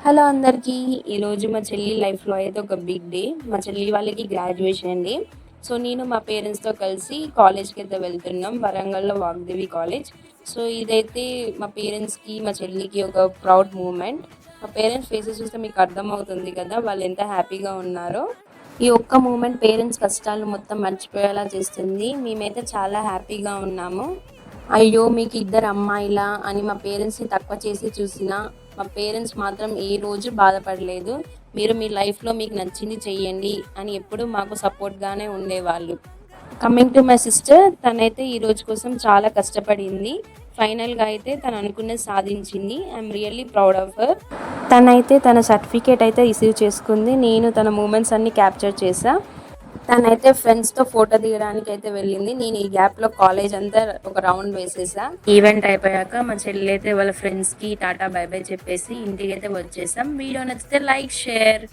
Hello అందరికీ. ఈరోజు మా చెల్లి లైఫ్లో అయితే ఒక బిగ్ డే. మా చెల్లి వాళ్ళకి గ్రాడ్యుయేషన్ అండి. సో నేను మా పేరెంట్స్తో కలిసి కాలేజ్కి అయితే వెళ్తున్నాం, వరంగల్లో వాగ్దేవి కాలేజ్. సో ఇదైతే మా పేరెంట్స్కి మా చెల్లికి ఒక ప్రౌడ్ మూమెంట్. మా పేరెంట్స్ ఫేసెస్ చూస్తే మీకు అర్థమవుతుంది కదా వాళ్ళు ఎంత హ్యాపీగా ఉన్నారో. ఈ ఒక్క మూమెంట్ పేరెంట్స్ కష్టాలు మొత్తం మర్చిపోయేలా చేస్తుంది. మేమైతే చాలా హ్యాపీగా ఉన్నాము. అయ్యో మీకు ఇద్దరు అమ్మాయిలా అని మా పేరెంట్స్ని తక్కువ చేసి చూసినా మా పేరెంట్స్ మాత్రం ఏ రోజు బాధపడలేదు. మీరు మీ లైఫ్లో మీకు నచ్చింది చెయ్యండి అని ఎప్పుడు మాకు సపోర్ట్గానే ఉండేవాళ్ళు. కమింగ్ టు మై సిస్టర్, తనైతే ఈ రోజు కోసం చాలా కష్టపడింది. ఫైనల్గా అయితే తను అనుకున్నది సాధించింది. I'm really proud of her. తనైతే తన సర్టిఫికేట్ అయితే రిసీవ్ చేసుకుంది. నేను తన మూమెంట్స్ అన్ని క్యాప్చర్ చేశా. తనైతే ఫ్రెండ్స్తో ఫోటో దిగడానికి అయితే వెళ్ళింది. నేను ఈ గ్యాప్లో కాలేజ్ అంతా ఒక రౌండ్ వేసేసా. ఈవెంట్ అయిపోయాక మా చెల్లి అయితే వాళ్ళ ఫ్రెండ్స్కి టాటా బై బై చెప్పేసి ఇంటికి అయితే వచ్చేసాం. వీడియో నచ్చితే లైక్, షేర్.